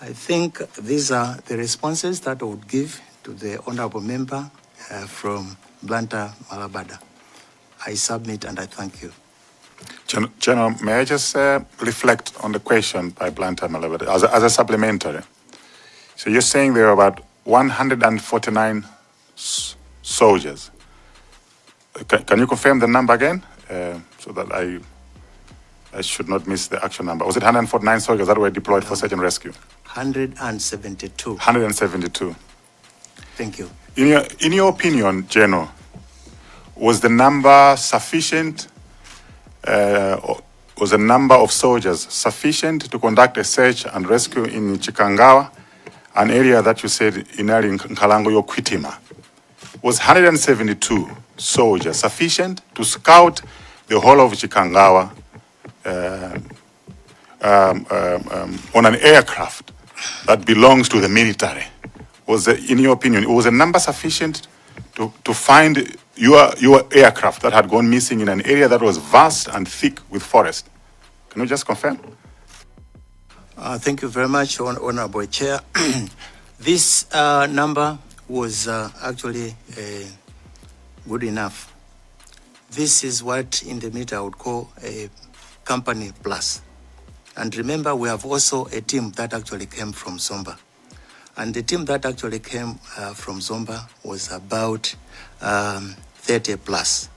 I think these are the responses that I would give to the honorable member from Blantyre Malabada. I submit and I thank you. General, may I just reflect on the question by Blantyre Malabada as a supplementary? So you're saying there are about 149 soldiers. Can you confirm the number again, so that I should not miss the actual number? Was it 149 soldiers that were deployed for search and rescue? 172. 172. Thank you. In your opinion, General, was the number sufficient? Was the number of soldiers sufficient to conduct a search and rescue in Chikangawa, an area that you said in Nkalango Kwitima? Was 172 soldiers sufficient to scout the whole of Chikangawa on an aircraft that belongs to the military? In your opinion, was the number sufficient to find your aircraft that had gone missing in an area that was vast and thick with forest? Can you just confirm? Thank you very much, Honorable Chair. This number was actually good enough. This is what in the military I would call a company plus. And remember, we have also a team that actually came from Zomwe. And the team that actually came from Zomwe was about 30 plus,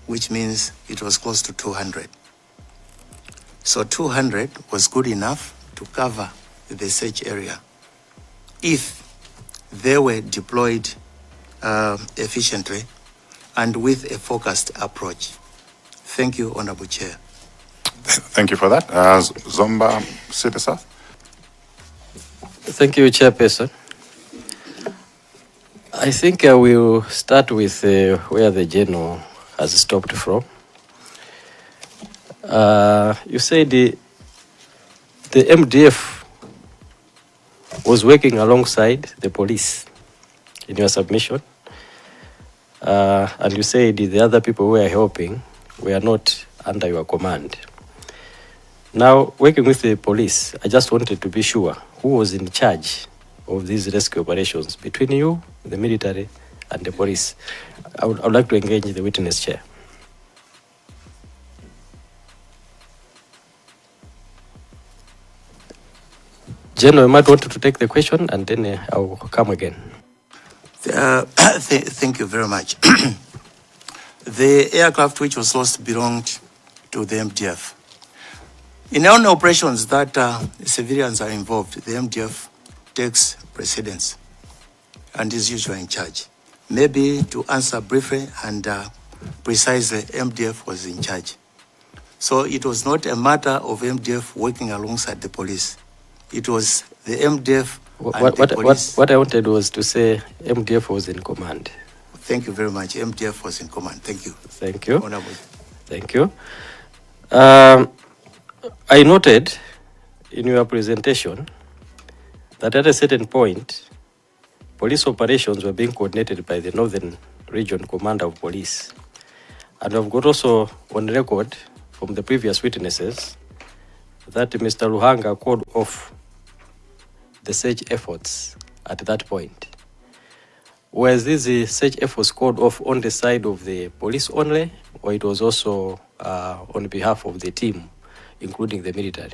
which means it was close to 200. So 200 was good enough to cover the search area if they were deployed efficiently and with a focused approach. Thank you, Honorable Chair. Thank you for that. Zomba, City South. Thank you, Chairperson. I think we'll start with where the General has stopped from. You said the MDF was working alongside the police in your submission. And you said the other people who were helping were not under your command. Now, working with the police, I just wanted to be sure who was in charge of these rescue operations between you, the military, and the police. I would like to engage the witness chair. General, you might want to take the question and then I'll come again. Thank you very much. The aircraft which was lost belonged to the MDF. In all operations that civilians are involved, the MDF takes precedence and is usually in charge. Maybe to answer briefly and precisely, MDF was in charge. So it was not a matter of MDF working alongside the police. It was the MDF and the police. What I wanted was to say MDF was in command. Thank you very much. MDF was in command. Thank you. Thank you. Honorable. Thank you. I noted in your presentation that at a certain point, police operations were being coordinated by the Northern Region Commander of Police. And I've got also on record from the previous witnesses that Mr. Luhanga called off the search efforts at that point. Was these search efforts called off on the side of the police only, or it was also on behalf of the team, including the military?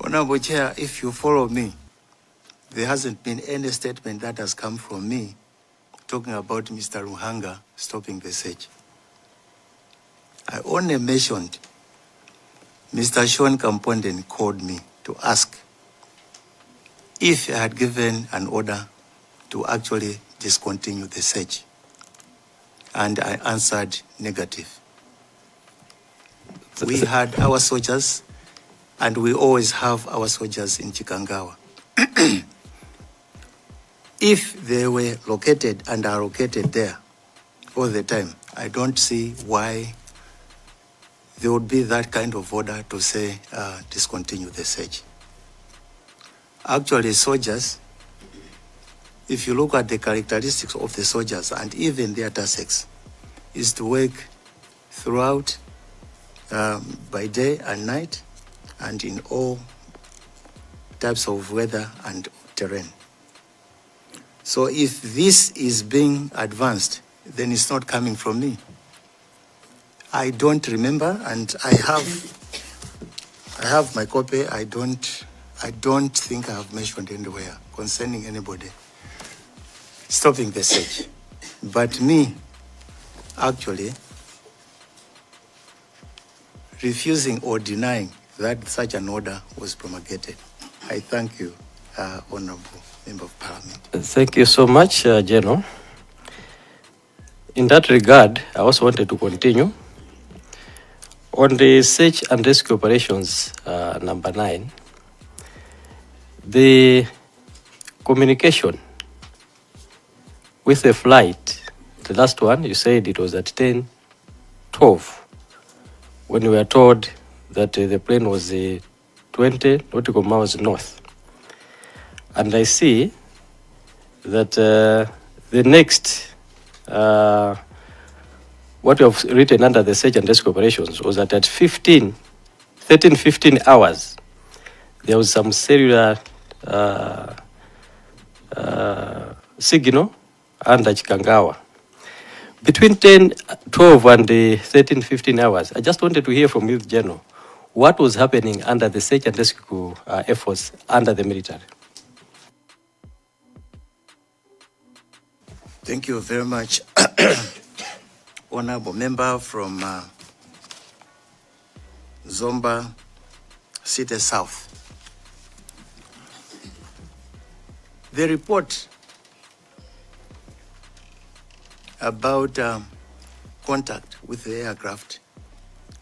Honorable Chair, if you follow me, there hasn't been any statement that has come from me talking about Mr. Luhanga stopping the search. I only mentioned Mr. Sean Kamponden called me to ask if I had given an order to actually discontinue the search. And I answered negative. We had our soldiers, and we always have our soldiers in Chikangawa. If they were located and are located there all the time, I don't see why there would be that kind of order to say discontinue the search. Actually, soldiers, if you look at the characteristics of the soldiers and even their tasks, is to work throughout by day and night and in all types of weather and terrain. So if this is being advanced, then it's not coming from me. I don't remember, and I have my copy. I don't think I have mentioned anywhere concerning anybody stopping the search. But me, actually, refusing or denying that such an order was promulgated. I thank you, Honorable Member of Parliament. Thank you so much, General. In that regard, I also wanted to continue. On the search and rescue operations, number 9, the communication with the flight, the last one, you said it was at 10:12, when we were told that the plane was 20 nautical miles north. And I see that the next, what you have written under the search and rescue operations was that at 15 hours, there was some cellular signal under Chikangawa. Between 10:12 and 15 hours, I just wanted to hear from you, General, what was happening under the search and rescue efforts under the military? Thank you very much, Honorable Member from Zomba City South. The report about contact with the aircraft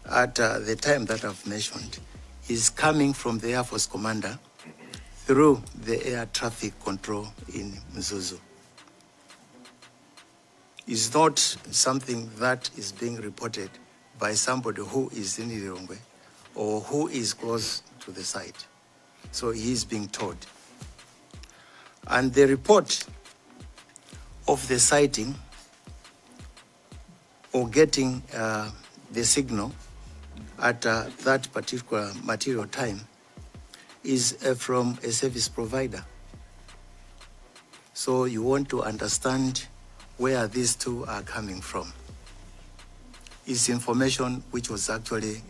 at the time that I've mentioned is coming from the Air Force Commander through the air traffic control in Mzuzu. It's not something that is being reported by somebody who is in Lirongwe or who is close to the site. So he is being told. And the report of the sighting or getting the signal at that particular material time is from a service provider. So you want to understand where these two are coming from. It's information which was actually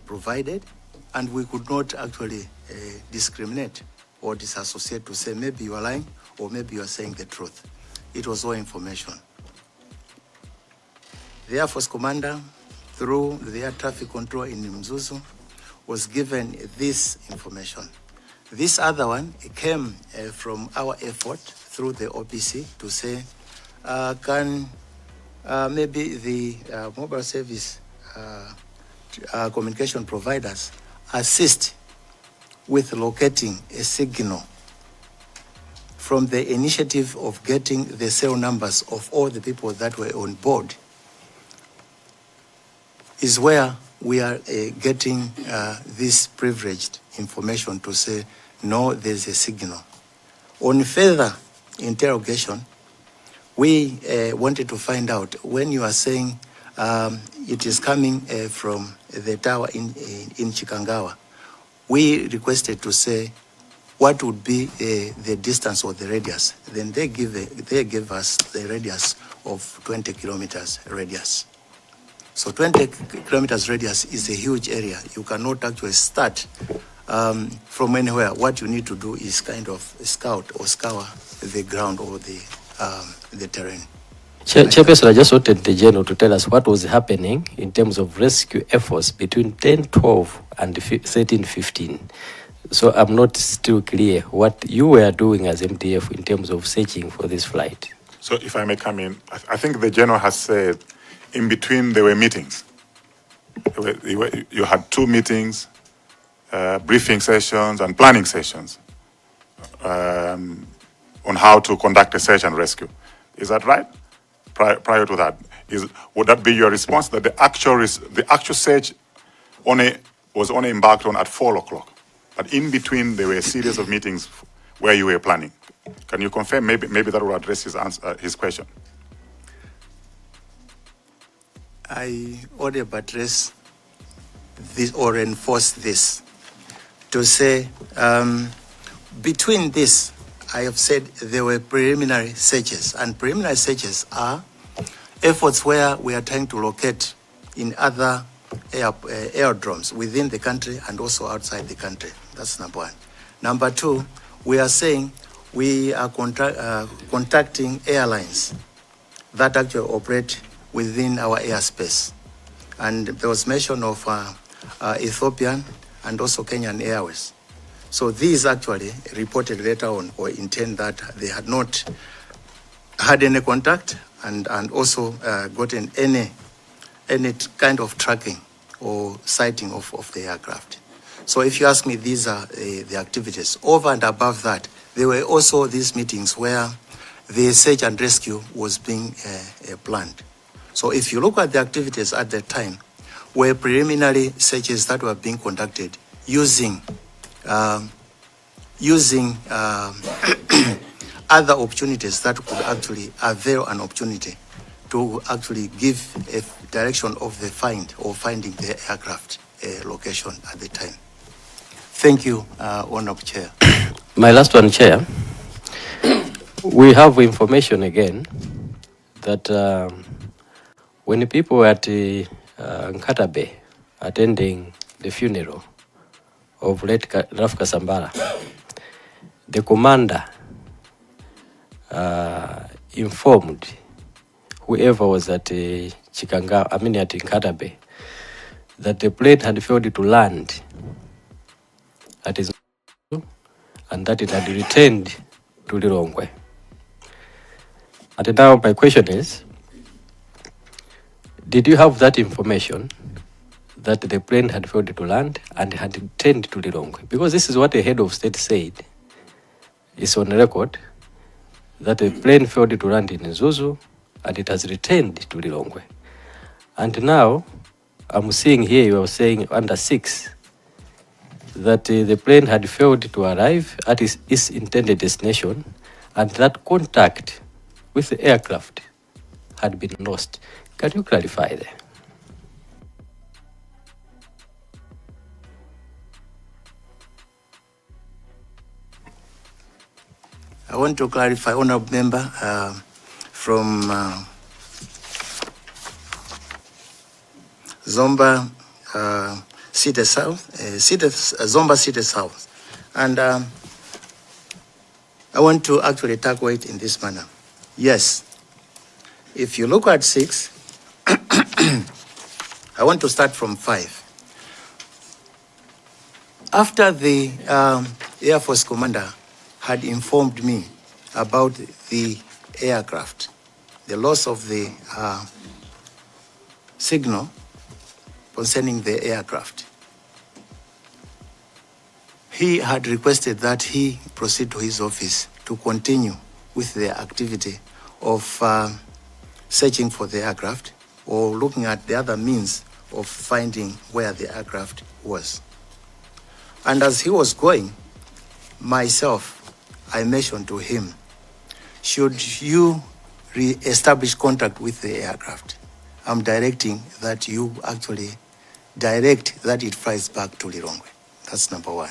provided, and we could not actually discriminate or disassociate to say maybe you are lying or maybe you are saying the truth. It was all information. The Air Force Commander, through the air traffic control in Mzuzu, was given this information. This other one came from our effort through the OPC to say, can maybe the mobile service communication providers assist with locating a signal from the initiative of getting the cell numbers of all the people that were on board, is where we are getting this privileged information to say, no, there's a signal. On further interrogation, we wanted to find out when you are saying it is coming from the tower in Chikangawa, we requested to say what would be the distance or the radius. Then they gave us the radius of 20 kilometers radius. So 20 kilometers radius is a huge area. You cannot actually start from anywhere. What you need to do is kind of scout or scour the ground or the terrain. Chairperson, I just wanted the General to tell us what was happening in terms of rescue efforts between 10:12 and 13:15. So I'm not still clear what you were doing as MDF in terms of searching for this flight. So if I may come in, I think the General has said in between there were meetings. You had 2 meetings, briefing sessions and planning sessions on how to conduct a search and rescue. Is that right? Prior to that, would that be your response, that the actual search was only embarked on at 4 o'clock, but in between there were a series of meetings where you were planning? Can you confirm? Maybe that will address his question. I order buttress this or reinforce this to say, between this, I have said there were preliminary searches, and preliminary searches are efforts where we are trying to locate in other aerodromes within the country and also outside the country. That's number one. Number two, we are saying we are contacting airlines that actually operate within our airspace. And there was mention of Ethiopian and also Kenyan Airways. So these actually reported later on or intend that they had not had any contact and also gotten any kind of tracking or sighting of the aircraft. So if you ask me, these are the activities. Over and above that, there were also these meetings where the search and rescue was being planned. So if you look at the activities at that time, were preliminary searches that were being conducted using other opportunities that could actually avail an opportunity to actually give a direction of the find or finding the aircraft location at the time. Thank you, Honorable Chair. My last one, Chair. We have information again that when the people were at Nkatabe attending the funeral of late Raf Kasambara, the commander informed whoever was at Chikanga, at Nkatabe, that the plane had failed to land at his and that it had returned to Lirongwe. And now my question is, did you have that information that the plane had failed to land and had returned to Lirongwe? Because this is what the head of state said. It's on record that the plane failed to land in Zuzu and it has returned to Lirongwe. And now I'm seeing here you are saying under 6 that the plane had failed to arrive at its intended destination and that contact with the aircraft had been lost. Can you clarify that? I want to clarify, Honorable Member, from Zomba City South, Zomba City South. And I want to actually tackle it in this manner. Yes, if you look at 6, I want to start from 5. After the Air Force commander had informed me about the aircraft, the loss of the signal concerning the aircraft, he had requested that he proceed to his office to continue with the activity of searching for the aircraft or looking at the other means of finding where the aircraft was. And as he was going, myself, I mentioned to him, should you re-establish contact with the aircraft, I'm directing that you actually direct that it flies back to Lirongwe. That's number 1.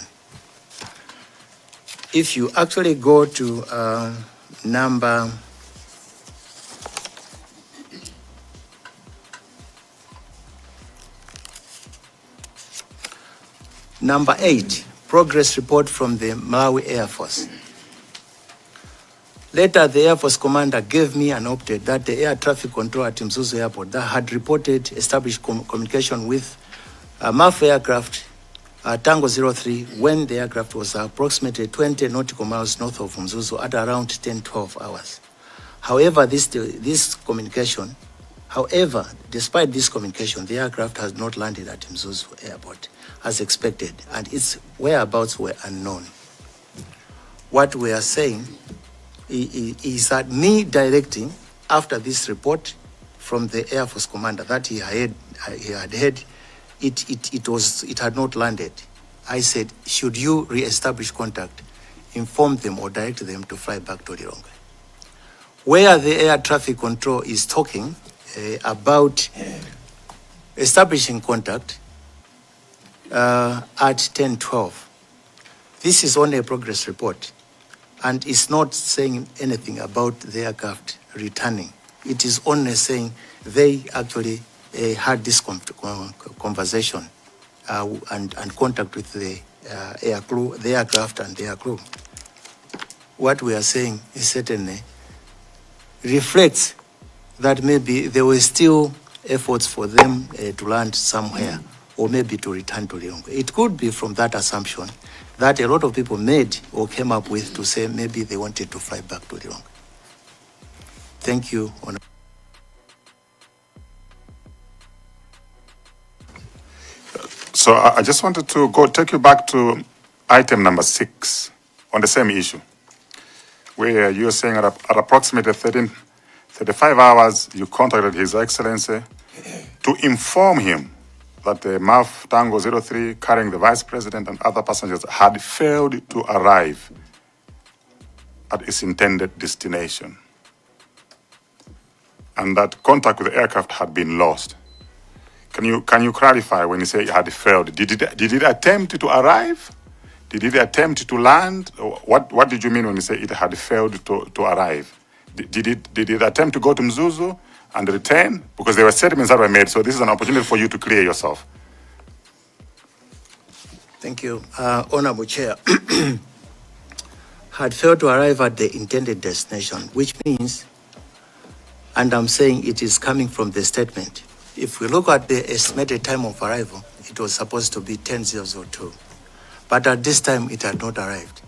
If you actually go to number 8, progress report from the Malawi Air Force. Later, the Air Force commander gave me an update that the air traffic control at Mzuzu Airport that had reported established communication with a MAF aircraft, Tango 03, when the aircraft was approximately 20 nautical miles north of Mzuzu at around 10-12 hours. However, despite this communication, the aircraft has not landed at Mzuzu Airport as expected, and its whereabouts were unknown. What we are saying is that me directing, after this report from the Air Force commander that he had heard, it had not landed. I said, should you re-establish contact, inform them or direct them to fly back to Lirongwe. Where the air traffic control is talking about establishing contact at 10:12. This is only a progress report, and it's not saying anything about the aircraft returning. It is only saying they actually had this conversation and contact with the air crew, the aircraft and the air crew. What we are saying is certainly reflects that maybe there were still efforts for them to land somewhere, or maybe to return to Lilongwe. It could be from that assumption that a lot of people made or came up with to say maybe they wanted to fly back to Lilongwe. Thank you. So I just wanted to take you back to item number 6 on the same issue, where you're saying at approximately 35 hours, you contacted His Excellency to inform him that the MAF Tango 03 carrying the Vice President and other passengers had failed to arrive at its intended destination, and that contact with the aircraft had been lost. Can you clarify when you say it had failed? Did it attempt to arrive? Did it attempt to land? What did you mean when you say it had failed to arrive? Did it attempt to go to Mzuzu and return? Because there were statements that were made, so this is an opportunity for you to clear yourself. Thank you. Honorable Chair, had failed to arrive at the intended destination, which means, and I'm saying it is coming from the statement, if we look at the estimated time of arrival, it was supposed to be 10:02, but at this time it had not arrived.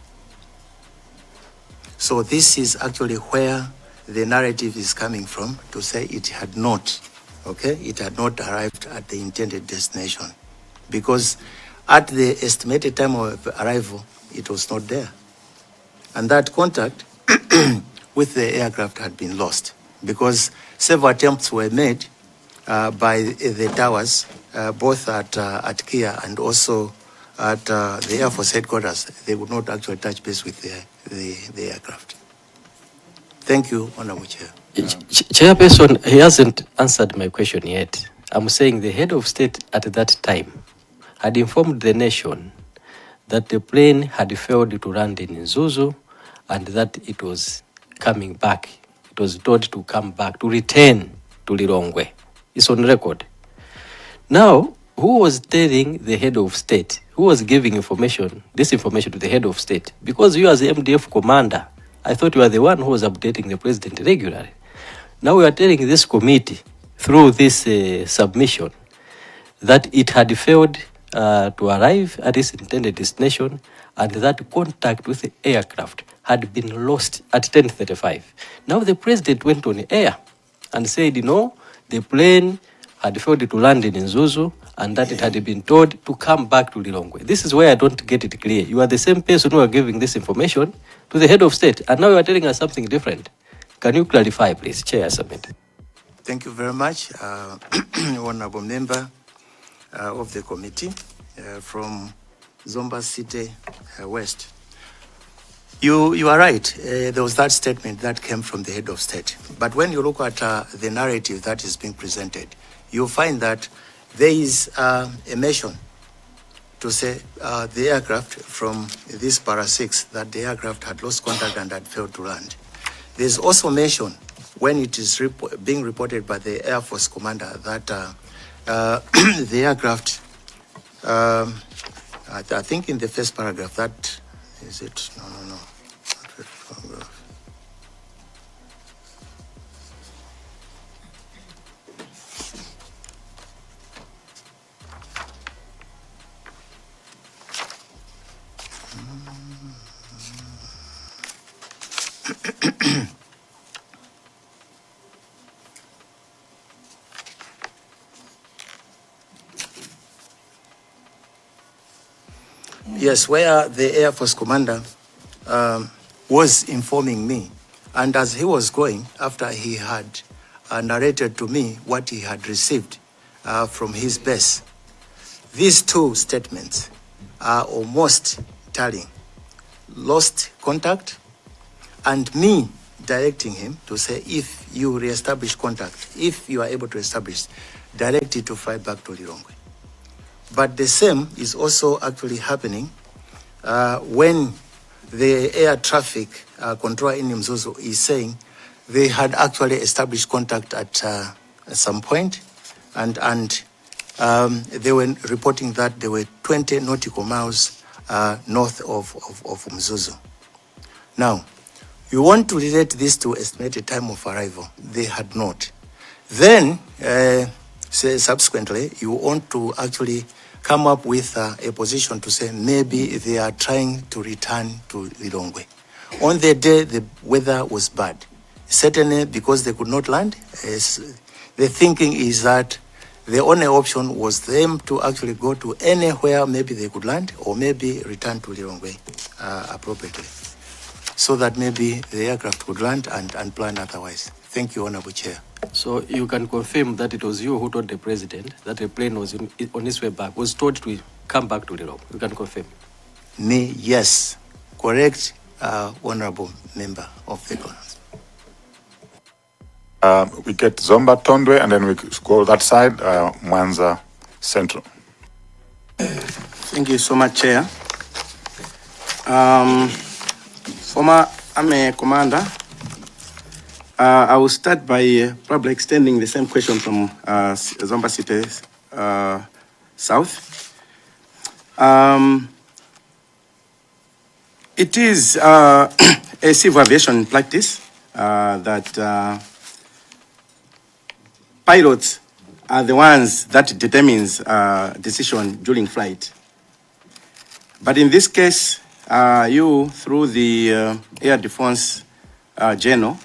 So this is actually where the narrative is coming from, to say it had not, okay? It had not arrived at the intended destination, because at the estimated time of arrival, it was not there. And that contact with the aircraft had been lost, because several attempts were made by the towers, both at Kia and also at the Air Force headquarters. They would not actually touch base with the aircraft. Thank you, Honorable Chair. Chairperson, he hasn't answered my question yet. I'm saying the head of state at that time had informed the nation that the plane had failed to land in Zuzu and that it was coming back. It was told to come back, to return to Lilongwe. It's on record. Now, who was telling the head of state? Who was giving this information to the head of state? Because you as the MDF commander, I thought you were the one who was updating the president regularly. Now we are telling this committee through this submission that it had failed to arrive at its intended destination and that contact with the aircraft had been lost at 10:35. Now the president went on air and said, the plane had failed to land in Zuzu and that it had been told to come back to Lilongwe. This is where I don't get it clear. You are the same person who are giving this information to the head of state, and now you are telling us something different. Can you clarify, please? Chair, submit. Thank you very much, Honorable Member of the committee from Zomba City West. You are right. There was that statement that came from the head of state. But when you look at the narrative that is being presented, you'll find that there is a mention to say the aircraft from this Para 6, that the aircraft had lost contact and had failed to land. There's also mention when it is being reported by the Air Force commander that the aircraft, I think in the first paragraph, that is it? No. Yes, where the Air Force commander was informing me, and as he was going, after he had narrated to me what he had received from his base, these two statements are almost telling. Lost contact, and me directing him to say, if you reestablish contact, if you are able to establish, directed to fly back to Lilongwe. But the same is also actually happening when the air traffic controller in Mzuzu is saying they had actually established contact at some point, and they were reporting that they were 20 nautical miles north of Mzuzu. Now, you want to relate this to estimated time of arrival. They had not. Then, subsequently, you want to actually come up with a position to say maybe they are trying to return to Lilongwe. On the day, the weather was bad. Certainly, because they could not land, the thinking is that the only option was them to actually go to anywhere maybe they could land, or maybe return to Lilongwe appropriately, so that maybe the aircraft could land and plan otherwise. Thank you, Honorable Chair. So you can confirm that it was you who told the president that the plane was on its way back, was told to come back to Lero. You can confirm? Me, yes. Correct, Honorable Member of the Council. We get Zomba Tondwe, and then we go that side, Mwanza Central. Thank you so much, Chair. Former Army Commander, I will start by probably extending the same question from Zomba City South. It is a civil aviation practice that pilots are the ones that determines decision during flight. But in this case, you, through the Air Defense General,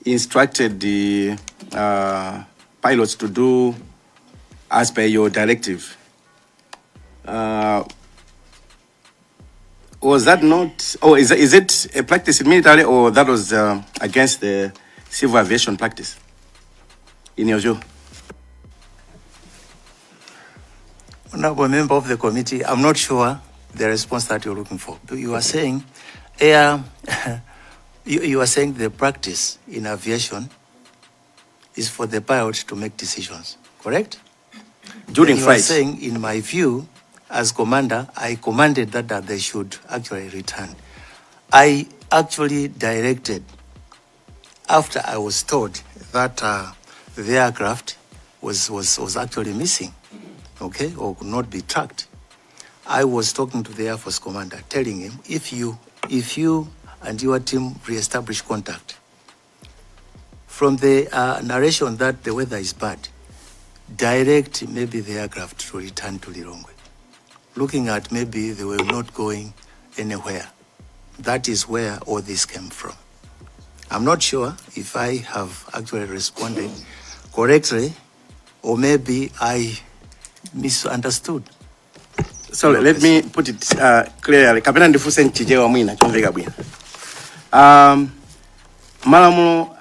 instructed the pilots to do as per your directive. Was that not, or is it a practice in military, or that was against the civil aviation practice, in your view? Honorable Member of the committee, I'm not sure the response that you're looking for. You are saying air, you are saying the practice in aviation is for the pilot to make decisions, correct? During flight. You are saying, in my view, as commander, I commanded that they should actually return. I actually directed, after I was told that the aircraft was actually missing, okay, or could not be tracked. I was talking to the Air Force commander, telling him, if you and your team re-establish contact, from the narration that the weather is bad, direct maybe the aircraft to return to Lilongwe. Looking at maybe they were not going anywhere. That is where all this came from. I'm not sure if I have actually responded correctly, or maybe I misunderstood. So let me put it clearly. Kapena ndifuse nchijewa mwina chomveka bwina. Malamulo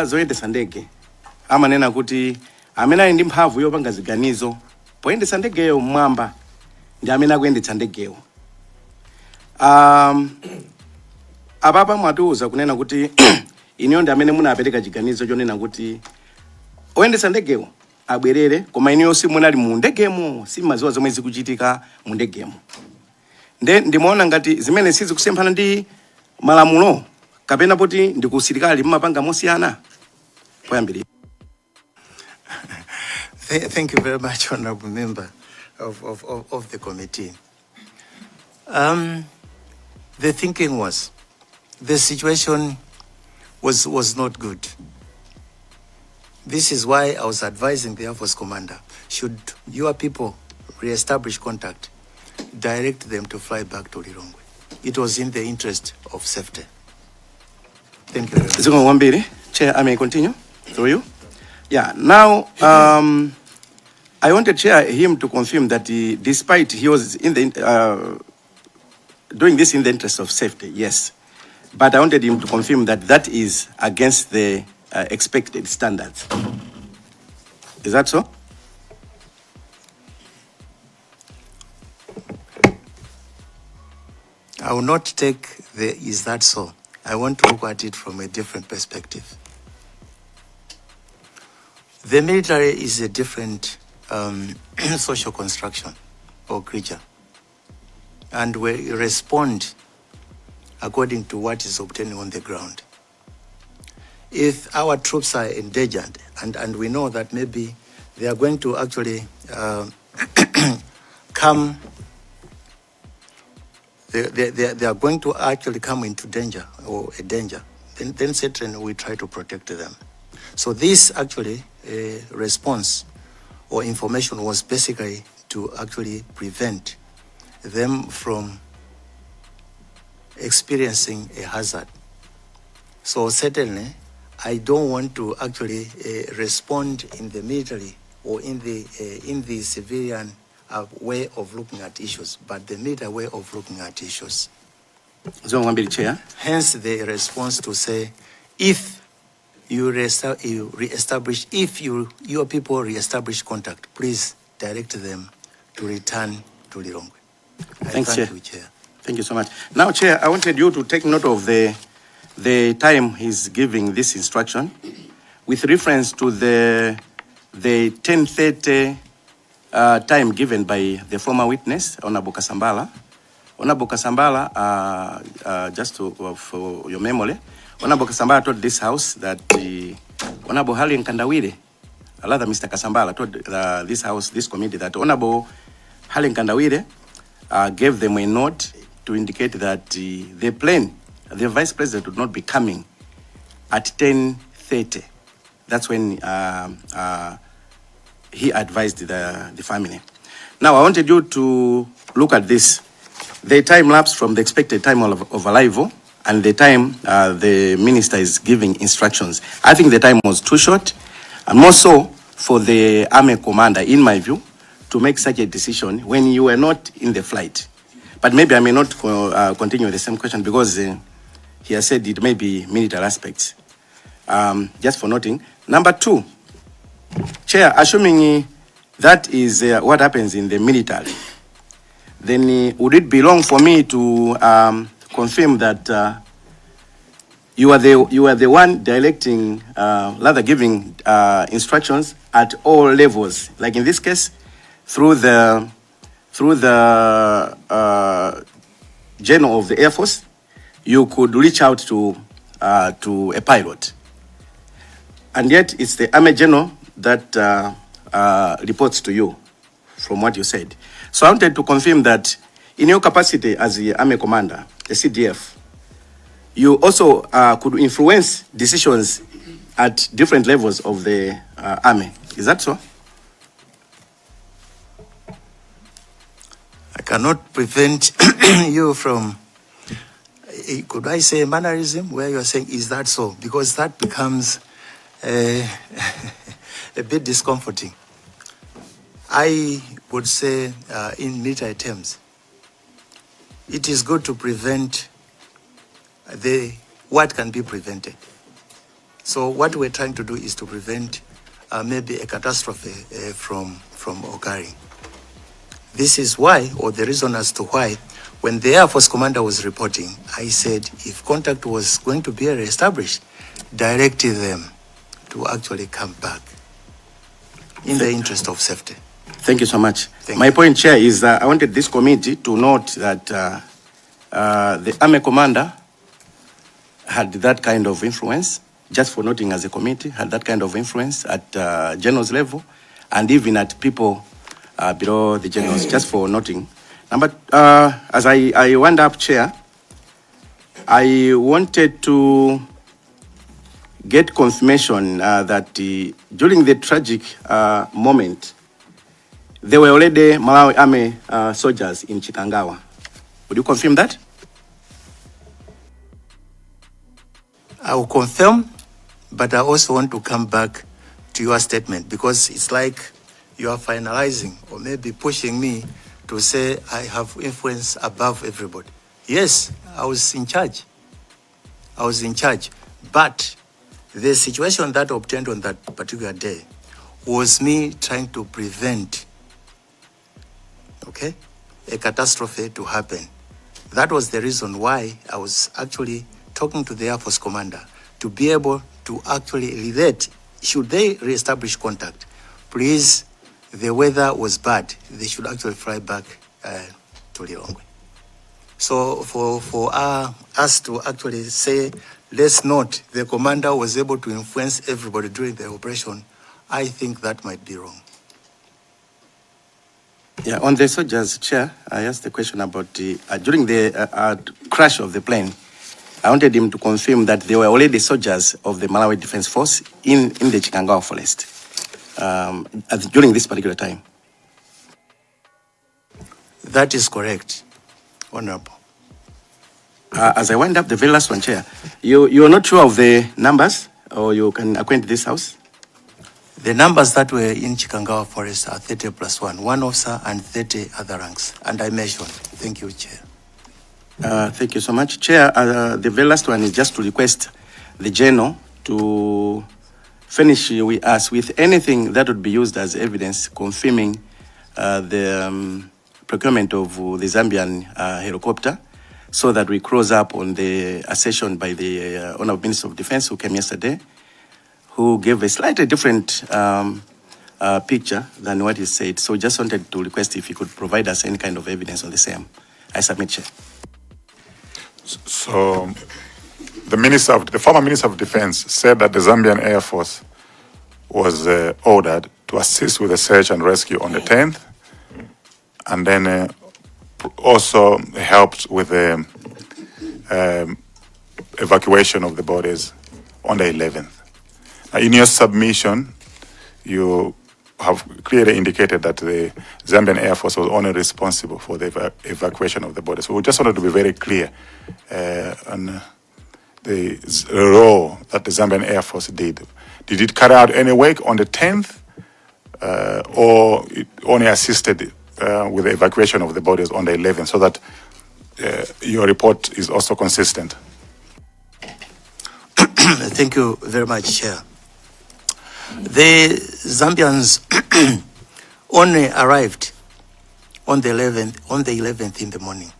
zoyendesa ndege amanena kuti amene ali ndi mphamvu yopanga ziganizo poyendesa ndegeyo mmwamba ndi amene akuyendetsa ndegeyo. Apapa mwatiuza kunena kuti iniyo ndi amene munapereka chiganizo chonena kuti oyendetsa ndegeyo abwerere, koma iniyo simunali mu ndegemo, simaziwa zomwe zikuchitika mu ndegemo. Ndimaona ngati zimene sizikusemphana ndi malamulo, kapena poti ndi ku usilikali mmapanga mosiyana poyambirira. Thank you very much, Honorable Member of the committee. The thinking was, the situation was not good. This is why I was advising the Air Force commander, should your people re-establish contact, direct them to fly back to Lilongwe. It was in the interest of safety. Thank you very much. Chair, I may continue through you. Yeah, now I wanted Chair him to confirm that despite he was in the doing this in the interest of safety, yes, but I wanted him to confirm that that is against the expected standards. Is that so? I will not take the is that so. I want to look at it from a different perspective. The military is a different social construction or creature, and we respond according to what is obtained on the ground. If our troops are endangered, and we know that maybe they are going to actually come, they are going to actually come into danger or a danger, then certainly we try to protect them. So this actually response or information was basically to actually prevent them from experiencing a hazard. So certainly, I don't want to actually respond in the military or in the civilian way of looking at issues, but the military way of looking at issues. Zomwe Chair. Hence the response to say, if you reestablish, if your people reestablish contact, please direct them to return to Lirongwe. Thanks, Thank you, Chair. Thank you so much. Now, Chair, I wanted you to take note of the time he's giving this instruction with reference to the 10:30 time given by the former witness, Honorable Kasambala. Honorable Kasambala, just for your memory, Honorable Kasambala told this House that Honorable Harry Nkandawire, rather Mr. Kasambala, told this House, this committee, that Honorable Harry Nkandawire gave them a note to indicate that the plane, the Vice President would not be coming at 10:30. That's when he advised the family. Now, I wanted you to look at this. The time lapse from the expected time of arrival and the time the minister is giving instructions. I think the time was too short, and more so for the army commander, in my view, to make such a decision when you were not in the flight. But maybe I may not continue with the same question because he has said it may be military aspects. Just for noting. Number two, Chair, assuming that is what happens in the military, then would it be wrong for me to confirm that you are the one directing, rather giving instructions at all levels, like in this case, through the general of the Air Force, you could reach out to a pilot, and yet it's the Army General that reports to you, from what you said. So I wanted to confirm that in your capacity as the Army Commander, the CDF, you also could influence decisions at different levels of the Army. Is that so? I cannot prevent you from, could I say mannerism, where you're saying, is that so? Because that becomes a bit discomforting. I would say, in military terms, it is good to prevent what can be prevented. So what we're trying to do is to prevent maybe a catastrophe from occurring. This is why, or the reason as to why, when the Air Force Commander was reporting, I said if contact was going to be reestablished, directed them to actually come back in the interest of safety. Thank you so much. My point, Chair, is that I wanted this committee to note that the Army Commander had that kind of influence, just for noting as a committee, had that kind of influence at general's level, and even at people below the generals, just for noting. Number, as I wound up, Chair, I wanted to get confirmation that during the tragic moment, there were already Malawi Army soldiers in Chikangawa. Would you confirm that? I will confirm, but I also want to come back to your statement because it's like you are finalizing or maybe pushing me to say I have influence above everybody. Yes, I was in charge. But the situation that obtained on that particular day was me trying to prevent, a catastrophe to happen. That was the reason why I was actually talking to the Air Force Commander to be able to actually relate should they reestablish contact, please, the weather was bad, they should actually fly back to Lilongwe. So for us to actually say, let's not, the commander was able to influence everybody during the operation, I think that might be wrong. Yeah, on the soldiers, Chair, I asked the question about the, during the crash of the plane, I wanted him to confirm that there were already soldiers of the Malawi Defense Force in the Chikangawa forest during this particular time. That is correct, Honorable. As I wind up the very last one, Chair, you are not sure of the numbers, or you can acquaint this House? The numbers that were in Chikangawa forest are 30 plus 1 officer and 30 other ranks, and I mentioned. Thank you, Chair. Thank you so much. Chair, the very last one is just to request the General to finish with us with anything that would be used as evidence confirming the procurement of the Zambian helicopter, so that we close up on the assertion by the Honorable Minister of Defense who came yesterday, who gave a slightly different picture than what he said. So just wanted to request if he could provide us any kind of evidence on the same. I submit, Chair. So the former Minister of Defense said that the Zambian Air Force was ordered to assist with the search and rescue on the 10th, and then also helped with the evacuation of the bodies on the 11th. Now, in your submission, you have clearly indicated that the Zambian Air Force was only responsible for the evacuation of the bodies. So we just wanted to be very clear on the role that the Zambian Air Force did. Did it carry out any work on the 10th, or it only assisted with the evacuation of the bodies on the 11th, so that your report is also consistent? Thank you very much, Chair. The Zambians only arrived on the 11th in the morning.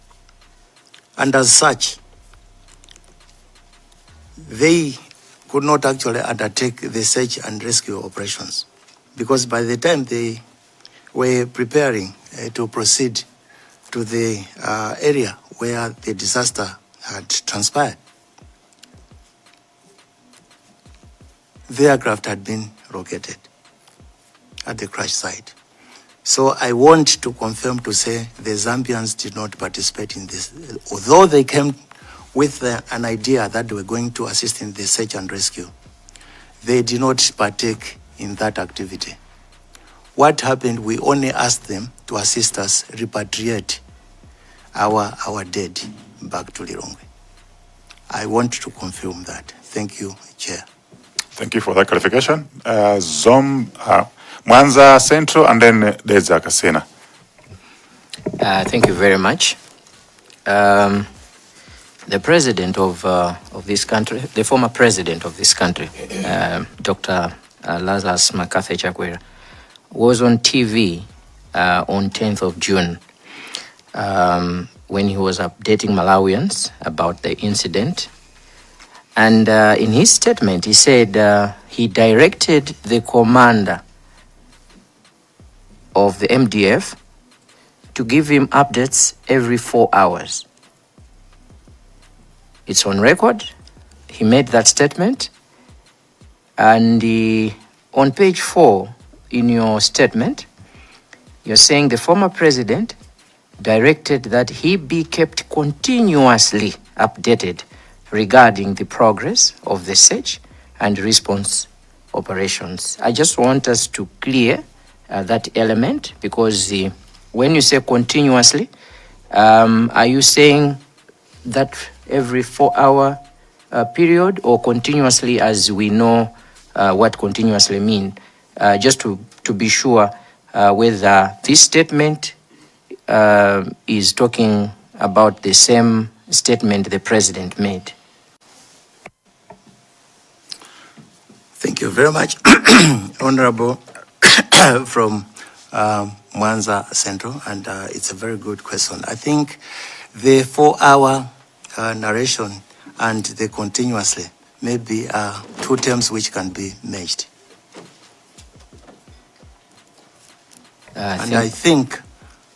And as such, they could not actually undertake the search and rescue operations, because by the time they were preparing to proceed to the area where the disaster had transpired, the aircraft had been located at the crash site. So I want to confirm to say the Zambians did not participate in this. Although they came with an idea that they were going to assist in the search and rescue, they did not partake in that activity. What happened, we only asked them to assist us repatriate our dead back to Lilongwe. I want to confirm that. Thank you, Chair. Thank you for that clarification. Mwanza Central, and then Deza Kasena. Thank you very much. The president of this country, the former president of this country, Dr. Lazarus McCarthy Chakwera, was on TV on 10th of June when he was updating Malawians about the incident. And in his statement, he said he directed the commander of the MDF to give him updates every 4 hours. It's on record. He made that statement. And on page 4 in your statement, you're saying the former president directed that he be kept continuously updated regarding the progress of the search and response operations. I just want us to clear that element, because when you say continuously, are you saying that every 4 hour period, or continuously as we know what continuously mean? Just to be sure whether this statement is talking about the same statement the president made. Thank you very much, Honorable from Mwanza Central, and it's a very good question. I think the 4 hour narration and the continuously may be two terms which can be merged. And I think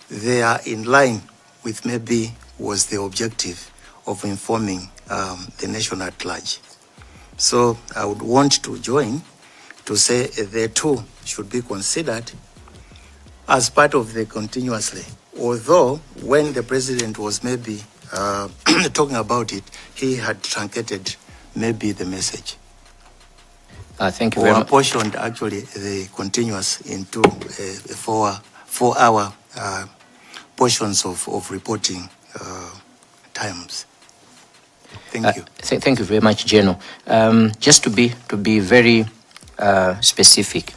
they are in line with maybe was the objective of informing the nation at large. So I would want to join to say they too should be considered as part of the continuously. Although when the president was maybe talking about it, he had truncated maybe the message. Thank you very Or much. apportioned actually the continuous into 4-hour portions of reporting times. Thank you. Thank you very much, General. Just to be very specific,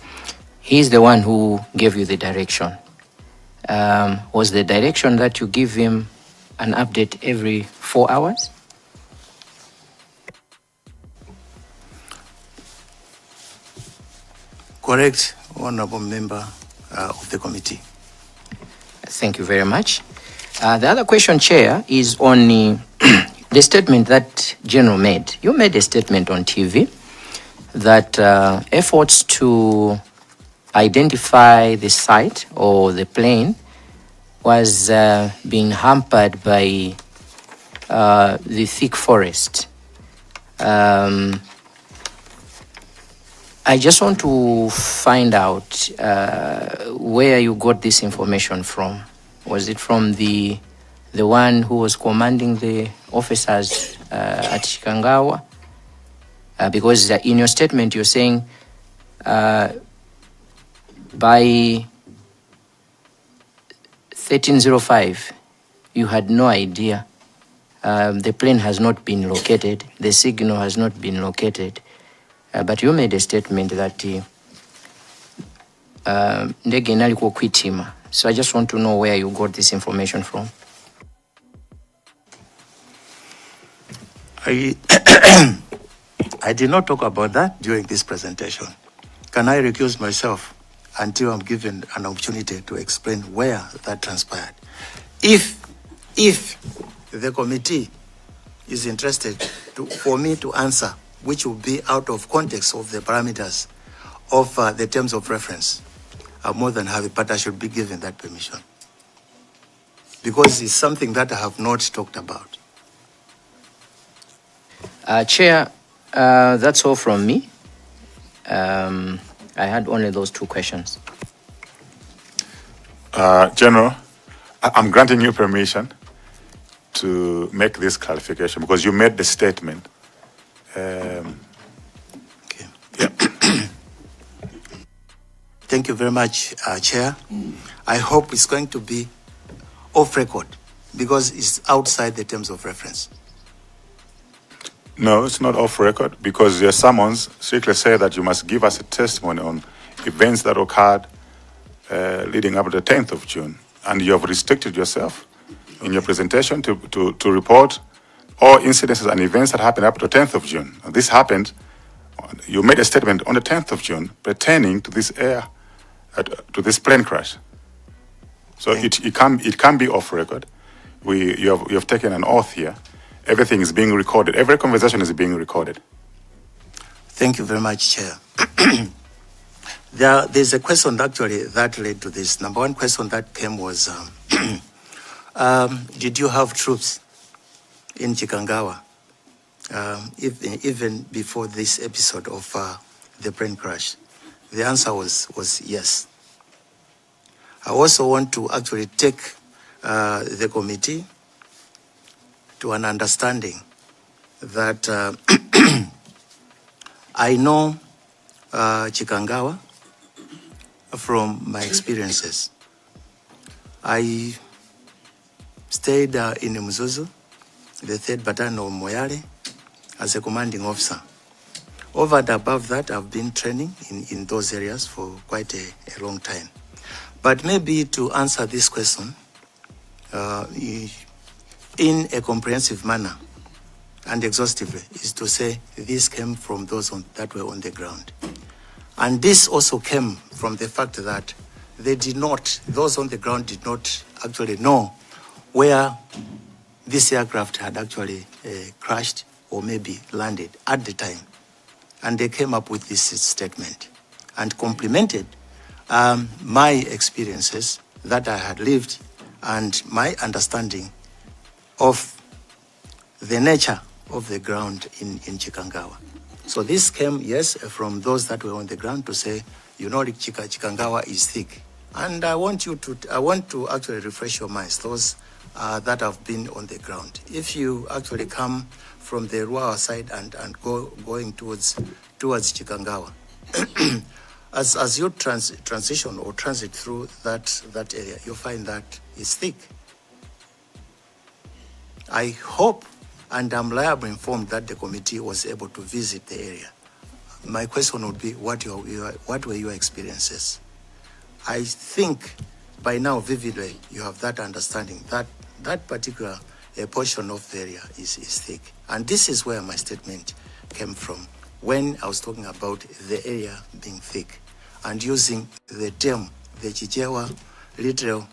he's the one who gave you the direction. Was the direction that you give him an update every 4 hours? Correct, honorable member of the committee. Thank you very much. The other question, Chair, is on the statement that General made. You made a statement on TV that efforts to identify the site or the plane was being hampered by the thick forest. I just want to find out where you got this information from. Was it from the one who was commanding the officers at Shikangawa? Because in your statement you're saying by 1305 you had no idea. The plane has not been located, the signal has not been located. But you made a statement that ndege inaliko kwitima. So I just want to know where you got this information from. I did not talk about that during this presentation. Can I recuse myself until I'm given an opportunity to explain where that transpired? If the committee is interested for me to answer, which will be out of context of the parameters of the terms of reference, I'm more than happy, but I should be given that permission. Because it's something that I have not talked about. Chair, that's all from me. I had only those two questions. General, I'm granting you permission to make this clarification because you made the statement. Okay. Yeah. Thank you very much, Chair. I hope it's going to be off record because it's outside the terms of reference. No, it's not off record because your summons strictly say that you must give us a testimony on events that occurred leading up to the 10th of June. And you have restricted yourself in your presentation to report all incidences and events that happened up to the 10th of June. And this happened, you made a statement on the 10th of June pertaining to this to this plane crash. So it can be off record. You have taken an oath here. Everything is being recorded. Every conversation is being recorded. Thank you very much, Chair. There's a question actually that led to this. Number one question that came was, did you have troops in Chikangawa even before this episode of the plane crash? The answer was yes. I also want to actually take the committee to an understanding that I know Chikangawa from my experiences. I stayed in Mzuzu, the 3rd Battalion of Moyale, as a commanding officer. Over and above that, I've been training in those areas for quite a long time. But maybe to answer this question in a comprehensive manner and exhaustively is to say this came from those that were on the ground. And this also came from the fact that those on the ground did not actually know where this aircraft had actually crashed or maybe landed at the time. And they came up with this statement and complemented my experiences that I had lived and my understanding of the nature of the ground in Chikangawa. So this came, yes, from those that were on the ground to say, you know, Chikangawa is thick. And I want to actually refresh your minds, those that have been on the ground. If you actually come from the Ruawa side and going towards Chikangawa, as you transition or transit through that area, you find that it's thick. I hope and I'm reliably informed that the committee was able to visit the area. My question would be, what were your experiences? I think by now, vividly, you have that understanding that that particular portion of the area is thick. And this is where my statement came from when I was talking about the area being thick and using the term, the Chichewa literal